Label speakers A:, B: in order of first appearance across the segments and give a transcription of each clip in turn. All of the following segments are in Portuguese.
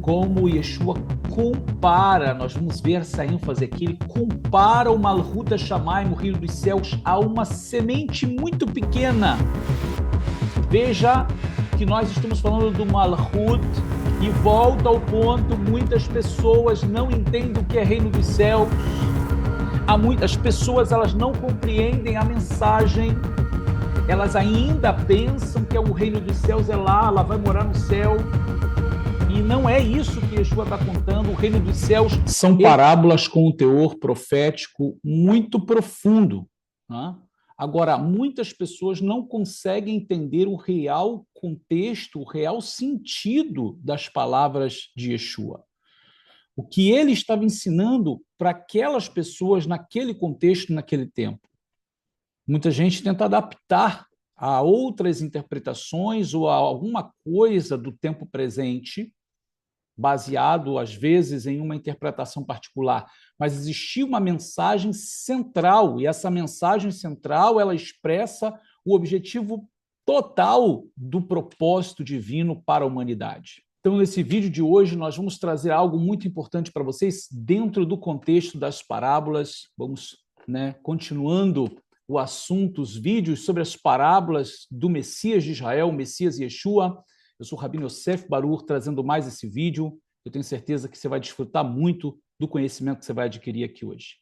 A: como Yeshua compara, nós vamos ver essa ênfase aqui, ele compara o Malhut HaShamayim, o reino dos céus, a uma semente muito pequena. Veja que nós estamos falando do Malhut e volta ao ponto, muitas pessoas não entendem o que é reino dos céus, as pessoas elas não compreendem a mensagem, elas ainda pensam que o reino dos céus é lá, ela vai morar no céu. E não é isso que Yeshua está contando. O reino dos céus são parábolas com um teor profético muito profundo. Né? Agora, muitas pessoas não conseguem entender o real contexto, o real sentido das palavras de Yeshua. O que ele estava ensinando para aquelas pessoas naquele contexto, naquele tempo. Muita gente tenta adaptar a outras interpretações ou a alguma coisa do tempo presente, baseado, às vezes, em uma interpretação particular, mas existia uma mensagem central, e essa mensagem central ela expressa o objetivo total do propósito divino para a humanidade. Então, nesse vídeo de hoje, nós vamos trazer algo muito importante para vocês dentro do contexto das parábolas. Vamos, continuando o assunto, os vídeos sobre as parábolas do Messias de Israel, o Messias Yeshua. Eu sou o Rabino Yosef Baruch, trazendo mais esse vídeo. Eu tenho certeza que você vai desfrutar muito do conhecimento que você vai adquirir aqui hoje.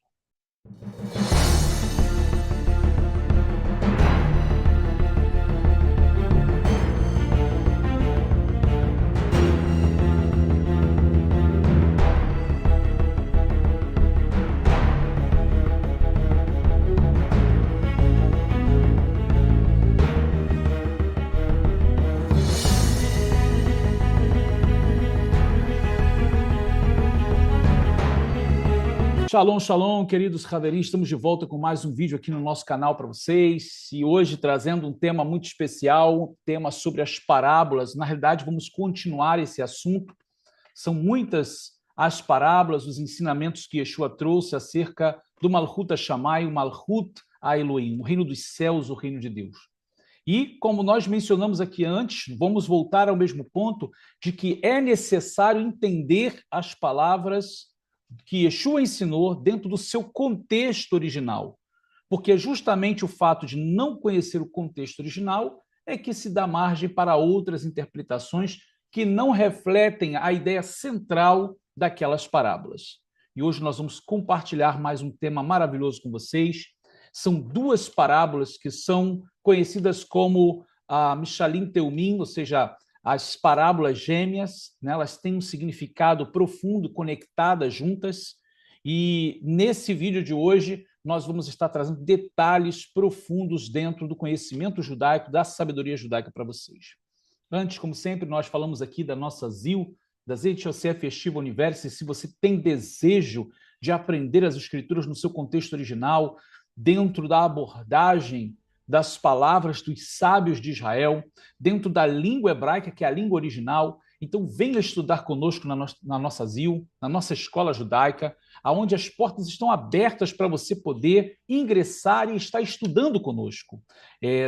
A: Shalom, shalom, queridos Haverim, estamos de volta com mais um vídeo aqui no nosso canal para vocês, e hoje trazendo um tema muito especial, tema sobre as parábolas. Na realidade, vamos continuar esse assunto. São muitas as parábolas, os ensinamentos que Yeshua trouxe acerca do Malhut HaShamayim, o Malhut HaElohim, o reino dos céus, o reino de Deus. E, como nós mencionamos aqui antes, vamos voltar ao mesmo ponto de que é necessário entender as palavras que Yeshua ensinou dentro do seu contexto original. Porque justamente o fato de não conhecer o contexto original é que se dá margem para outras interpretações que não refletem a ideia central daquelas parábolas. E hoje nós vamos compartilhar mais um tema maravilhoso com vocês. São duas parábolas que são conhecidas como a Mishalim Teumim, ou seja, as parábolas gêmeas, elas têm um significado profundo, conectadas juntas, e nesse vídeo de hoje nós vamos estar trazendo detalhes profundos dentro do conhecimento judaico, da sabedoria judaica para vocês. Antes, como sempre, nós falamos aqui da nossa ZIL, da Zeit Yosef Yeshiva University. Se você tem desejo de aprender as escrituras no seu contexto original, dentro da abordagem das palavras dos sábios de Israel, dentro da língua hebraica, que é a língua original. Então, venha estudar conosco na nossa ZIL, na nossa escola judaica, onde as portas estão abertas para você poder ingressar e estar estudando conosco.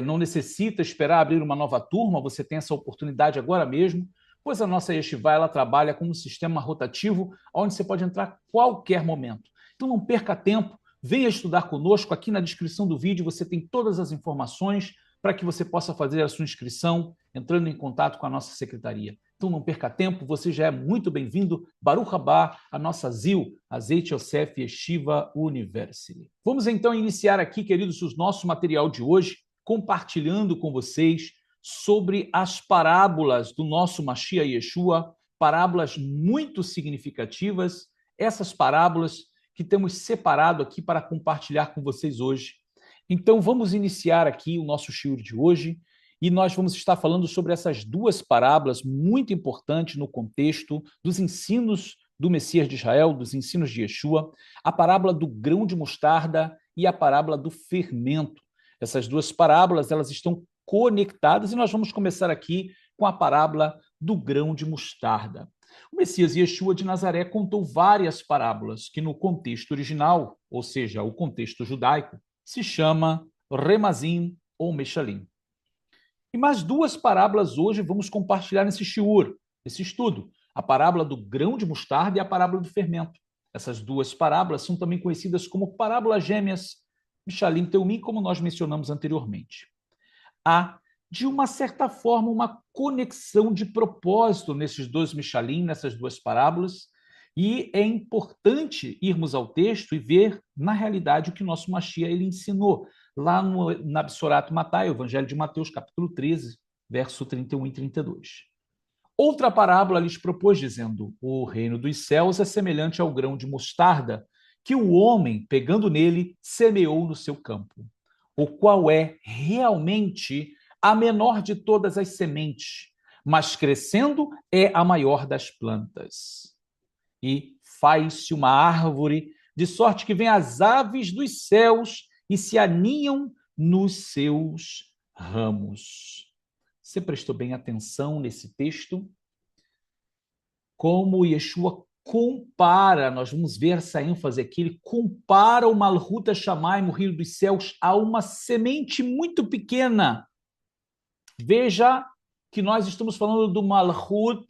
A: Não necessita esperar abrir uma nova turma, você tem essa oportunidade agora mesmo, pois a nossa Yeshiva ela trabalha com um sistema rotativo, onde você pode entrar a qualquer momento. Então, não perca tempo. Venha estudar conosco. Aqui na descrição do vídeo você tem todas as informações para que você possa fazer a sua inscrição, entrando em contato com a nossa secretaria. Então não perca tempo, você já é muito bem-vindo. Baruch Haba, a nossa ZIL, a Zeit Yosef Yeshiva University. Vamos então iniciar aqui, queridos, o nosso material de hoje, compartilhando com vocês sobre as parábolas do nosso Mashiach Yeshua, parábolas muito significativas, essas parábolas que temos separado aqui para compartilhar com vocês hoje. Então, vamos iniciar aqui o nosso shiur de hoje e nós vamos estar falando sobre essas duas parábolas muito importantes no contexto dos ensinos do Messias de Israel, dos ensinos de Yeshua, a parábola do grão de mostarda e a parábola do fermento. Essas duas parábolas, elas estão conectadas e nós vamos começar aqui com a parábola do grão de mostarda. O Messias Yeshua de Nazaré contou várias parábolas que no contexto original, ou seja, o contexto judaico, se chama Remazim ou Meshalim. E mais duas parábolas hoje vamos compartilhar nesse shiur, esse estudo. a parábola do grão de mostarda e a parábola do fermento. Essas duas parábolas são também conhecidas como parábolas gêmeas, Mishalim Teumim, como nós mencionamos anteriormente. Há, de uma certa forma, uma conexão de propósito nesses dois Mishalim, nessas duas parábolas, e é importante irmos ao texto e ver, na realidade, o que nosso Mashiach ele ensinou, lá na Bissorat Matai, o Evangelho de Mateus, capítulo 13, verso 31 e 32. Outra parábola lhes propôs, dizendo: o reino dos céus é semelhante ao grão de mostarda, que o homem, pegando nele, semeou no seu campo, o qual é realmente a menor de todas as sementes, mas crescendo é a maior das plantas. E faz-se uma árvore, de sorte que vêm as aves dos céus e se aninham nos seus ramos. Você prestou bem atenção nesse texto? Como Yeshua compara, nós vamos ver essa ênfase aqui, ele compara o Malhut Shamayim, o reino dos céus, a uma semente muito pequena. Veja que nós estamos falando do Malhut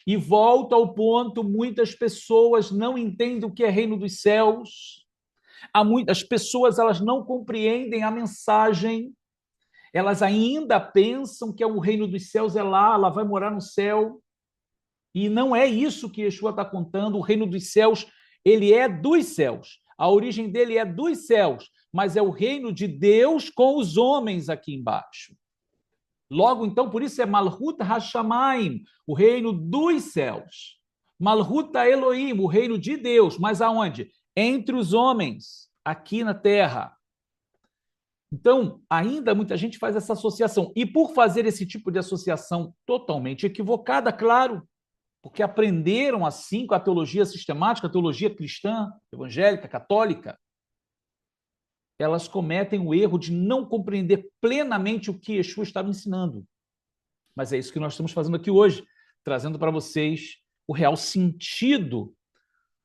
A: e volta ao ponto, muitas pessoas não entendem o que é reino dos céus. Há muitas pessoas, elas não compreendem a mensagem. Elas ainda pensam que o reino dos céus é lá, ela vai morar no céu. E não é isso que Yeshua está contando. O reino dos céus, ele é dos céus. A origem dele é dos céus, mas é o reino de Deus com os homens aqui embaixo. Logo, então, por isso é Malhut HaShamayim, o reino dos céus. Malhut Elohim, o reino de Deus. Mas aonde? Entre os homens, aqui na terra. Então, ainda muita gente faz essa associação. E por fazer esse tipo de associação totalmente equivocada, claro, porque aprenderam assim com a teologia sistemática, a teologia cristã, evangélica, católica, elas cometem o erro de não compreender plenamente o que Yeshua estava ensinando. Mas é isso que nós estamos fazendo aqui hoje, trazendo para vocês o real sentido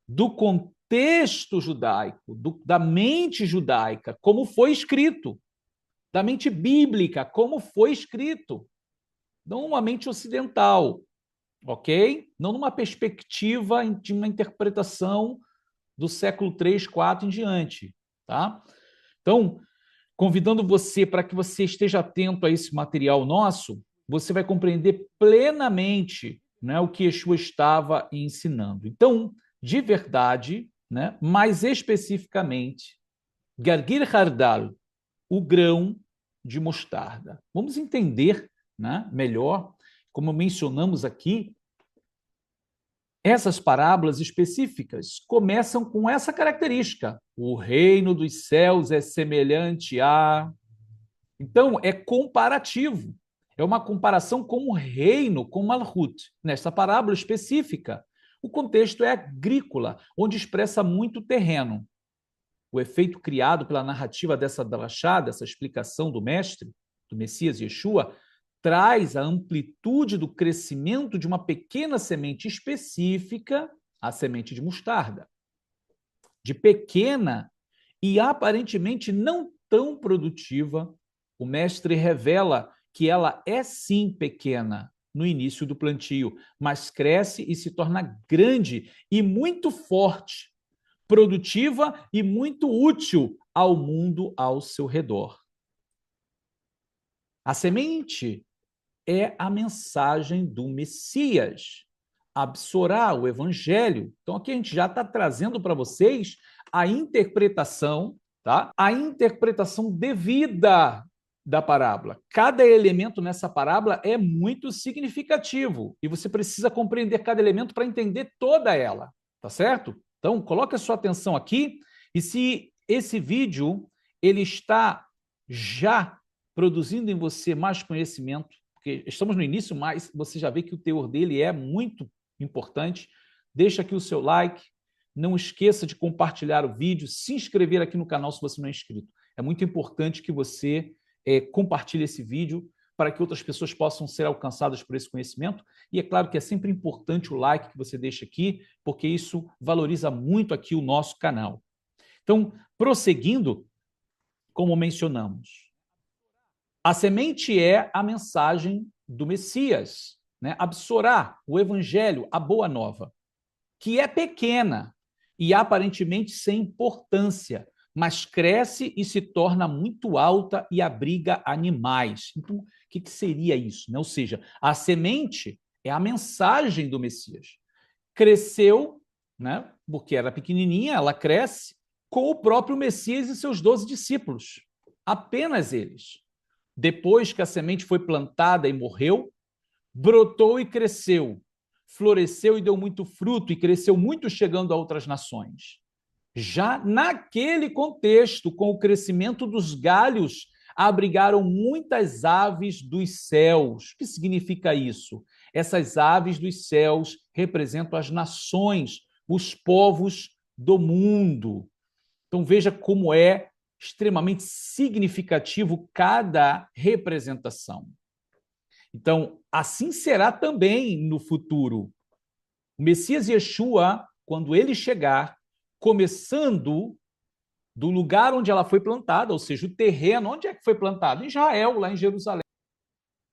A: do contexto judaico, da mente judaica, como foi escrito, da mente bíblica, como foi escrito, não uma mente ocidental, ok? Não numa perspectiva de uma interpretação do século 3, 4 em diante, tá? Então, convidando você para que você esteja atento a esse material nosso, você vai compreender plenamente, né, o que Yeshua estava ensinando. Então, de verdade, né, mais especificamente, Gargir Hardal, o grão de mostarda. Vamos entender, né, melhor, como mencionamos aqui, essas parábolas específicas começam com essa característica. O reino dos céus é semelhante a... Então, é comparativo. É uma comparação com o reino, com Malhut. Nesta parábola específica, o contexto é agrícola, onde expressa muito terreno. O efeito criado pela narrativa dessa drachá, dessa explicação do mestre, do Messias Yeshua, traz a amplitude do crescimento de uma pequena semente específica, a semente de mostarda. De pequena e aparentemente não tão produtiva, o mestre revela que ela é sim pequena no início do plantio, mas cresce e se torna grande e muito forte, produtiva e muito útil ao mundo ao seu redor. A semente é a mensagem do Messias, a Bsorá, o Evangelho. Então, aqui a gente já está trazendo para vocês a interpretação, tá? A interpretação devida da parábola. Cada elemento nessa parábola é muito significativo e você precisa compreender cada elemento para entender toda ela, tá certo? Então, coloque a sua atenção aqui e se esse vídeo ele está já produzindo em você mais conhecimento, porque estamos no início, mas você já vê que o teor dele é muito importante. Deixa aqui o seu like, não esqueça de compartilhar o vídeo, se inscrever aqui no canal se você não é inscrito. É muito importante que você compartilhe esse vídeo para que outras pessoas possam ser alcançadas por esse conhecimento. E é claro que é sempre importante o like que você deixa aqui, porque isso valoriza muito aqui o nosso canal. Então, prosseguindo, como mencionamos, a semente é a mensagem do Messias. né? A Absorá, o evangelho, a boa nova, que é pequena e aparentemente sem importância, mas cresce e se torna muito alta e abriga animais. Então, o que seria isso, né? Ou seja, a semente é a mensagem do Messias. Cresceu, né? Porque era pequenininha, ela cresce com o próprio Messias e seus 12 discípulos. Apenas eles. Depois que a semente foi plantada e morreu, brotou e cresceu, floresceu e deu muito fruto e cresceu muito, chegando a outras nações. Já naquele contexto, com o crescimento dos galhos, abrigaram muitas aves dos céus. O que significa isso? Essas aves dos céus representam as nações, os povos do mundo. Então veja como é extremamente significativo cada representação. Então, assim será também no futuro. O Messias Yeshua, quando ele chegar, começando do lugar onde ela foi plantada, ou seja, o terreno, onde é que foi plantado? Em Israel, lá em Jerusalém.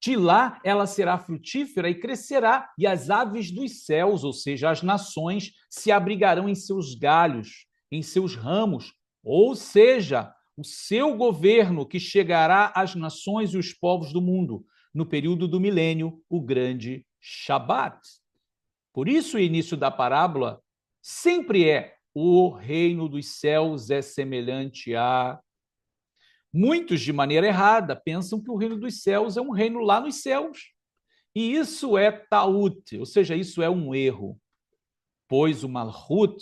A: De lá ela será frutífera e crescerá, e as aves dos céus, ou seja, as nações, se abrigarão em seus galhos, em seus ramos, ou seja, o seu governo que chegará às nações e os povos do mundo, no período do milênio, o grande Shabat. Por isso, o início da parábola sempre é: o reino dos céus é semelhante a... Muitos, de maneira errada, pensam que o reino dos céus é um reino lá nos céus. E isso é taut, ou seja, isso é um erro, pois o malhut,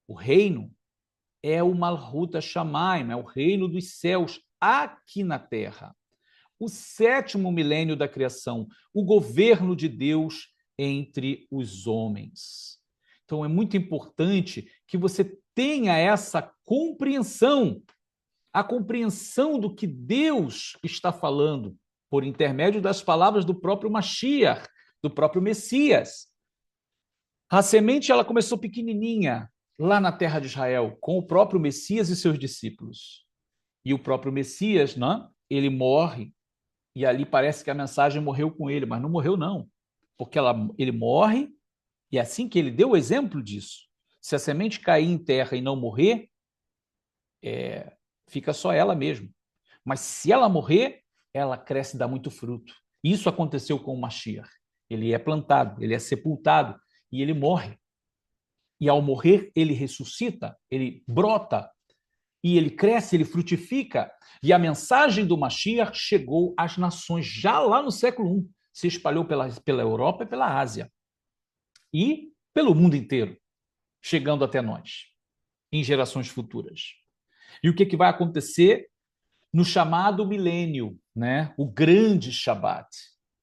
A: o reino, é o malhut Hashamayim, é o reino dos céus aqui na terra. O sétimo milênio da criação, o governo de Deus entre os homens. Então é muito importante que você tenha essa compreensão, a compreensão do que Deus está falando por intermédio das palavras do próprio Mashiach, do próprio Messias. A semente ela começou pequenininha lá na terra de Israel, com o próprio Messias e seus discípulos. E o próprio Messias, né, ele morre, e ali parece que a mensagem morreu com ele, mas não morreu não, porque ele morre, e é assim que ele deu o exemplo disso. Se a semente cair em terra e não morrer, fica só ela mesmo. Mas se ela morrer, ela cresce e dá muito fruto. Isso aconteceu com o Mashiach. Ele é plantado, ele é sepultado e ele morre. E ao morrer, ele ressuscita, ele brota, e ele cresce, ele frutifica. E a mensagem do Mashiach chegou às nações já lá no século I, se espalhou pela Europa e pela Ásia. E pelo mundo inteiro, chegando até nós, em gerações futuras. E o que vai acontecer no chamado milênio, né? O grande Shabat?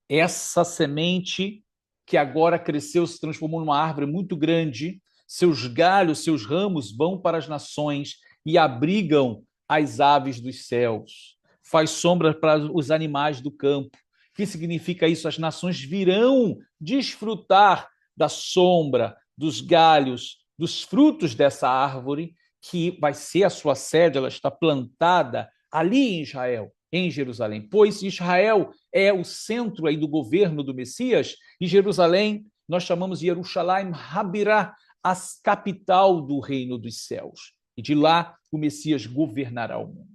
A: Essa semente que agora cresceu, se transformou numa árvore muito grande, seus galhos, seus ramos vão para as nações e abrigam as aves dos céus, faz sombra para os animais do campo. O que significa isso? As nações virão desfrutar da sombra, dos galhos, dos frutos dessa árvore, que vai ser a sua sede, ela está plantada ali em Israel, em Jerusalém, pois Israel é o centro aí do governo do Messias, e Jerusalém nós chamamos de Yerushalayim Habirá, a capital do reino dos céus. E de lá o Messias governará o mundo.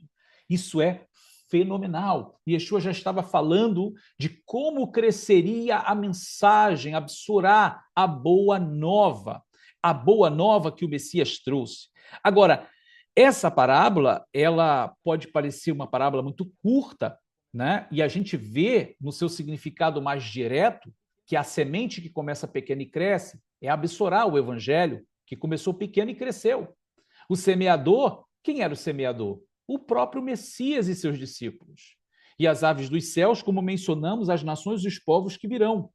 A: Isso é fenomenal. E Yeshua já estava falando de como cresceria a mensagem, a Bsorá, a boa nova que o Messias trouxe. Agora, essa parábola, ela pode parecer uma parábola muito curta, né? E a gente vê no seu significado mais direto que a semente que começa pequena e cresce é a Bsorá, o evangelho, que começou pequeno e cresceu. O semeador, quem era o semeador? O próprio Messias e seus discípulos. E as aves dos céus, como mencionamos, as nações e os povos que virão.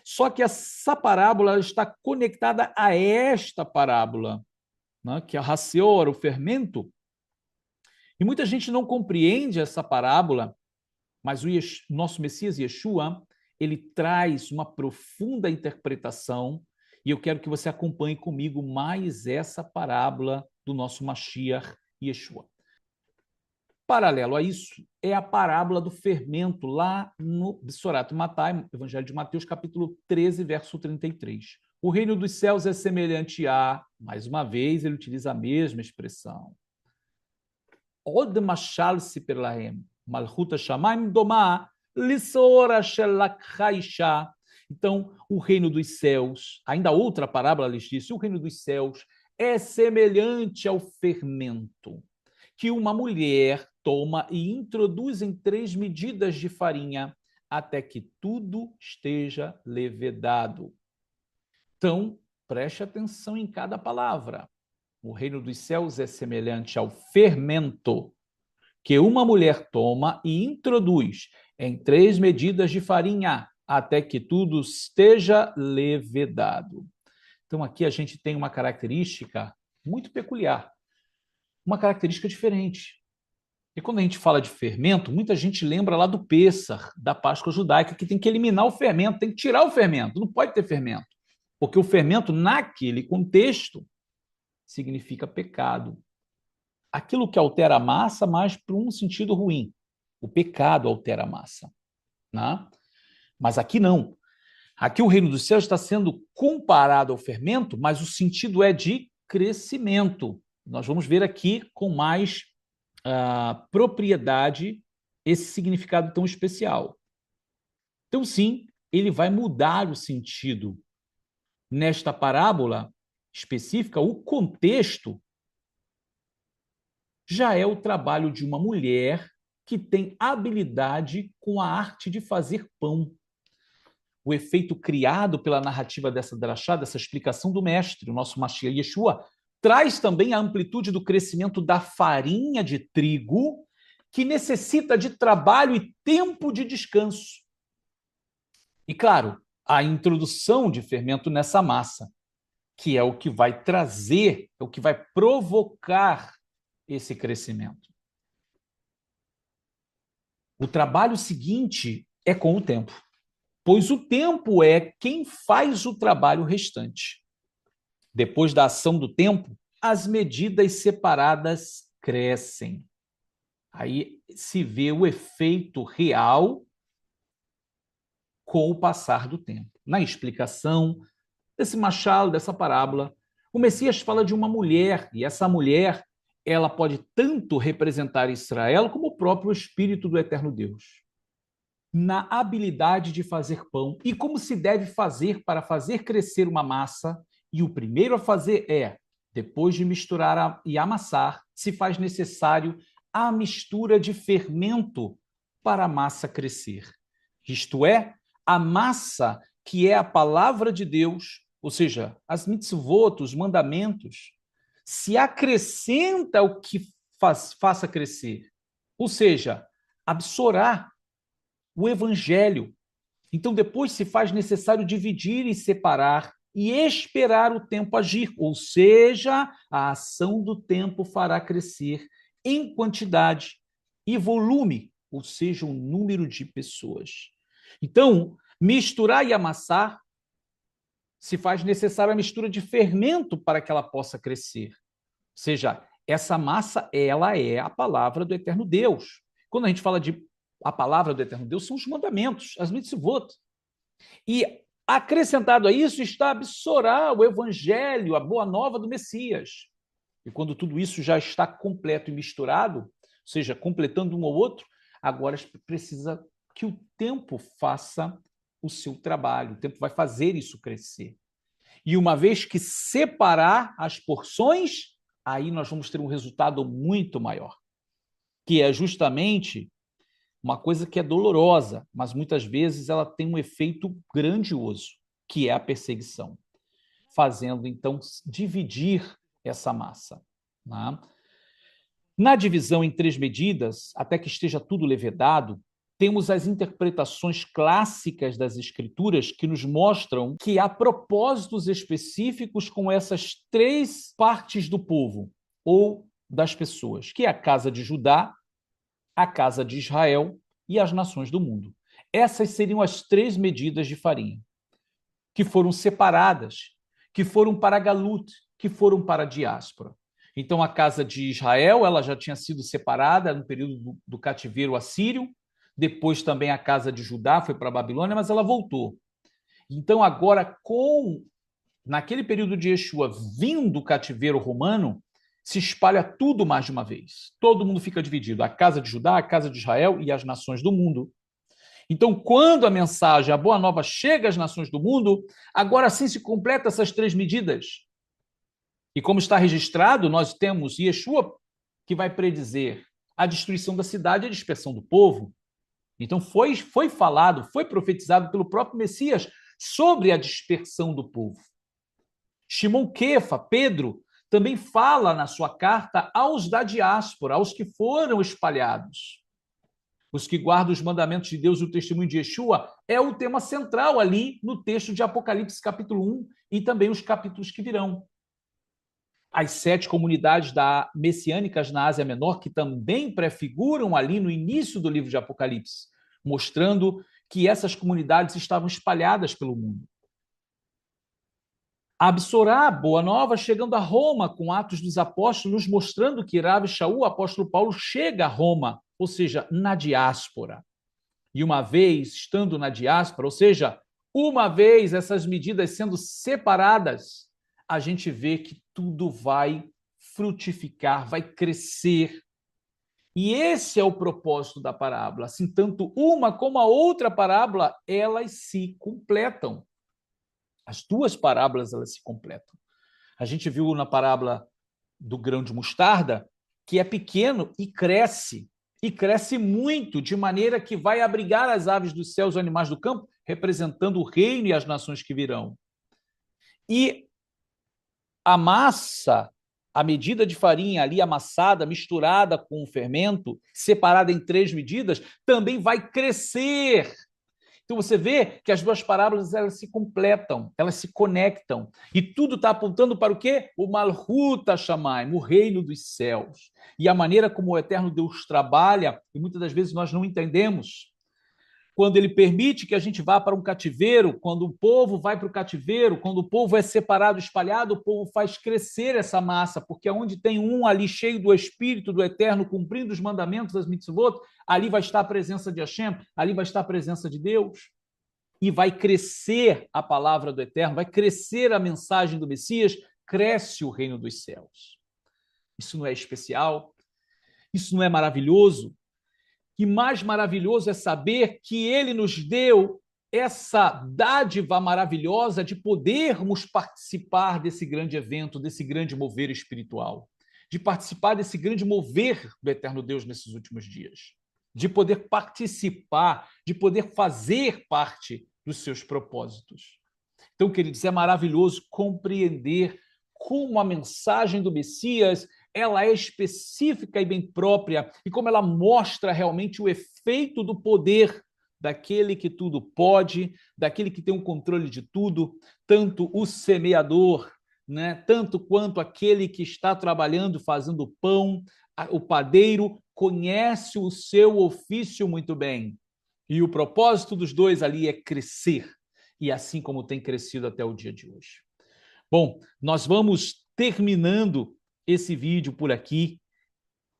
A: Só que essa parábola está conectada a esta parábola, né, que é a racior, o fermento. E muita gente não compreende essa parábola, mas o nosso Messias Yeshua, ele traz uma profunda interpretação, e eu quero que você acompanhe comigo mais essa parábola do nosso Mashiach Yeshua. Paralelo a isso é a parábola do fermento, lá no Besorat Matai, Evangelho de Mateus, capítulo 13, verso 33. O reino dos céus é semelhante a... Mais uma vez, ele utiliza a mesma expressão. Od mashal siper lahem, malchut hashamayim doma lisora shelakha isha. Então, o reino dos céus, ainda outra parábola lhes disse, o reino dos céus é semelhante ao fermento que uma mulher toma e introduz em 3 medidas de farinha até que tudo esteja levedado. Então, preste atenção em cada palavra. O reino dos céus é semelhante ao fermento que uma mulher toma e introduz em 3 medidas de farinha até que tudo esteja levedado. Então, aqui a gente tem uma característica muito peculiar, uma característica diferente. E quando a gente fala de fermento, muita gente lembra lá do Pêssar, da Páscoa judaica, que tem que eliminar o fermento, tem que tirar o fermento, não pode ter fermento. Porque o fermento, naquele contexto, significa pecado. Aquilo que altera a massa, mas por um sentido ruim. O pecado altera a massa. Né? Mas aqui não. Aqui o reino dos céus está sendo comparado ao fermento, mas o sentido é de crescimento. Nós vamos ver aqui com mais propriedade esse significado tão especial. Então, sim, ele vai mudar o sentido. Nesta parábola específica, o contexto já é o trabalho de uma mulher que tem habilidade com a arte de fazer pão. O efeito criado pela narrativa dessa drachá, dessa explicação do mestre, o nosso Mashiach Yeshua, traz também a amplitude do crescimento da farinha de trigo, que necessita de trabalho e tempo de descanso. E, claro, a introdução de fermento nessa massa, que é o que vai trazer, é o que vai provocar esse crescimento. O trabalho seguinte é com o tempo, pois o tempo é quem faz o trabalho restante. Depois da ação do tempo, as medidas separadas crescem. Aí se vê o efeito real com o passar do tempo. Na explicação desse machado, dessa parábola, o Messias fala de uma mulher, e essa mulher, ela pode tanto representar Israel como o próprio Espírito do Eterno Deus. Na habilidade de fazer pão e como se deve fazer para fazer crescer uma massa, e o primeiro a fazer é, depois de misturar e amassar, se faz necessário a mistura de fermento para a massa crescer. Isto é, a massa que é a palavra de Deus, ou seja, as mitzvot, os mandamentos, se acrescenta o que faça crescer, ou seja, absorver o evangelho. Então, depois se faz necessário dividir e separar e esperar o tempo agir, ou seja, a ação do tempo fará crescer em quantidade e volume, ou seja, o número de pessoas. Então, misturar e amassar, se faz necessária a mistura de fermento para que ela possa crescer. Ou seja, essa massa, ela é a palavra do Eterno Deus. Quando a gente fala de a palavra do Eterno Deus, são os mandamentos, as mitzvot. E acrescentado a isso está absorver o evangelho, a boa nova do Messias. E quando tudo isso já está completo e misturado, ou seja, completando um ao outro, agora precisa que o tempo faça o seu trabalho, o tempo vai fazer isso crescer. E uma vez que separar as porções, aí nós vamos ter um resultado muito maior, que é justamente uma coisa que é dolorosa, mas muitas vezes ela tem um efeito grandioso, que é a perseguição, fazendo então dividir essa massa. Né? Na divisão em 3 medidas, até que esteja tudo levedado, temos as interpretações clássicas das escrituras que nos mostram que há propósitos específicos com essas 3 partes do povo ou das pessoas, que é a casa de Judá, a casa de Israel e as nações do mundo. Essas seriam as 3 medidas de farinha, que foram separadas, que foram para Galut, que foram para a diáspora. Então, a casa de Israel ela já tinha sido separada no período do cativeiro assírio, depois também a casa de Judá foi para a Babilônia, mas ela voltou. Então, agora, naquele período de Yeshua, vindo do cativeiro romano, se espalha tudo mais de uma vez. Todo mundo fica dividido, a casa de Judá, a casa de Israel e as nações do mundo. Então, quando a mensagem, a boa nova, chega às nações do mundo, agora sim se completa essas três medidas. E como está registrado, nós temos Yeshua que vai predizer a destruição da cidade e a dispersão do povo. Então foi falado, foi profetizado pelo próprio Messias sobre a dispersão do povo. Shimon Kefa, Pedro, também fala na sua carta aos da diáspora, aos que foram espalhados. Os que guardam os mandamentos de Deus e o testemunho de Yeshua é o tema central ali no texto de Apocalipse capítulo 1 e também os capítulos que virão. As 7 comunidades messiânicas na Ásia Menor, que também prefiguram ali no início do livro de Apocalipse, mostrando que essas comunidades estavam espalhadas pelo mundo. A Absorá, Boa Nova, chegando a Roma com Atos dos Apóstolos, mostrando que Rabi Shaul, o apóstolo Paulo, chega a Roma, ou seja, na diáspora. E uma vez estando na diáspora, ou seja, uma vez essas medidas sendo separadas, a gente vê que tudo vai frutificar, vai crescer. E esse é o propósito da parábola. Assim, tanto uma como a outra parábola, elas se completam. As duas parábolas, elas se completam. A gente viu na parábola do grão de mostarda que é pequeno e cresce muito, de maneira que vai abrigar as aves dos céus, os animais do campo, representando o reino e as nações que virão. E a massa, a medida de farinha ali amassada, misturada com o fermento, separada em 3 medidas, também vai crescer. Então você vê que as duas parábolas elas se completam, elas se conectam. E tudo está apontando para o quê? O Malhut HaShamayim, o reino dos céus. E a maneira como o eterno Deus trabalha, e muitas das vezes nós não entendemos, quando ele permite que a gente vá para um cativeiro, quando o povo vai para o cativeiro, quando o povo é separado, espalhado, o povo faz crescer essa massa, porque onde tem um ali cheio do Espírito do Eterno, cumprindo os mandamentos das mitzvot, ali vai estar a presença de Hashem, ali vai estar a presença de Deus. E vai crescer a palavra do Eterno, vai crescer a mensagem do Messias, cresce o reino dos céus. Isso não é especial? Isso não é maravilhoso? E mais maravilhoso é saber que ele nos deu essa dádiva maravilhosa de podermos participar desse grande evento, desse grande mover espiritual, de participar desse grande mover do eterno Deus nesses últimos dias, de poder participar, de poder fazer parte dos seus propósitos. Então, queridos, é maravilhoso compreender como a mensagem do Messias ela é específica e bem própria, e como ela mostra realmente o efeito do poder daquele que tudo pode, daquele que tem o controle de tudo, tanto o semeador, né, tanto quanto aquele que está trabalhando, fazendo pão, o padeiro conhece o seu ofício muito bem. E o propósito dos dois ali é crescer, e assim como tem crescido até o dia de hoje. Bom, nós vamos terminando esse vídeo por aqui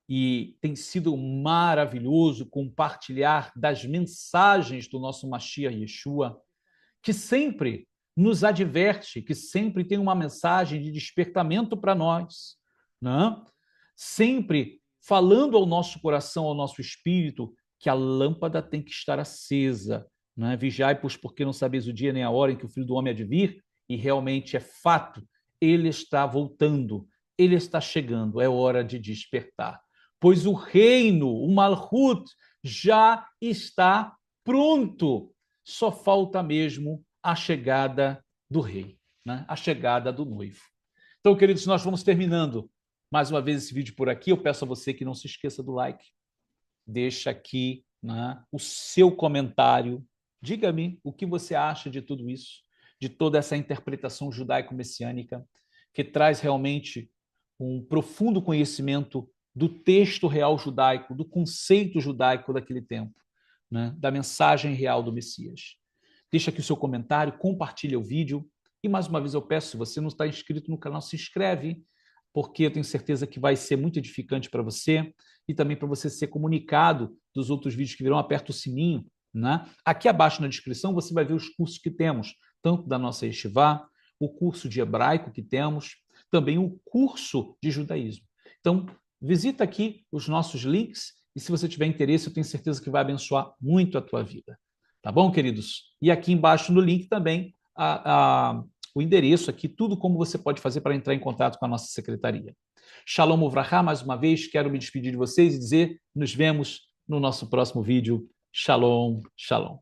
A: e tem sido maravilhoso compartilhar das mensagens do nosso Mashiach Yeshua, que sempre nos adverte, que sempre tem uma mensagem de despertamento para nós, né? Sempre falando ao nosso coração, ao nosso espírito, que a lâmpada tem que estar acesa, né? Vigiai, pois porque não sabeis o dia nem a hora em que o Filho do Homem há de vir, e realmente é fato, ele está voltando, ele está chegando, é hora de despertar. Pois o reino, o Malhut, já está pronto. Só falta mesmo a chegada do rei, né? A chegada do noivo. Então, queridos, nós vamos terminando mais uma vez esse vídeo por aqui. Eu peço a você que não se esqueça do like. Deixa aqui, né, o seu comentário. Diga-me o que você acha de tudo isso, de toda essa interpretação judaico-messiânica, que traz realmente um profundo conhecimento do texto real judaico, do conceito judaico daquele tempo, né? Da mensagem real do Messias. Deixa aqui o seu comentário, compartilha o vídeo e mais uma vez eu peço, se você não está inscrito no canal, se inscreve, porque eu tenho certeza que vai ser muito edificante para você e também para você ser comunicado dos outros vídeos que virão. Aperta o sininho, né? Aqui abaixo na descrição você vai ver os cursos que temos, tanto da nossa Yeshivá, o curso de hebraico que temos, também o curso de judaísmo. Então, visita aqui os nossos links e se você tiver interesse, eu tenho certeza que vai abençoar muito a tua vida. Tá bom, queridos? E aqui embaixo no link também o endereço aqui, tudo como você pode fazer para entrar em contato com a nossa secretaria. Shalom Uvrahá, mais uma vez, quero me despedir de vocês e dizer, nos vemos no nosso próximo vídeo. Shalom, shalom.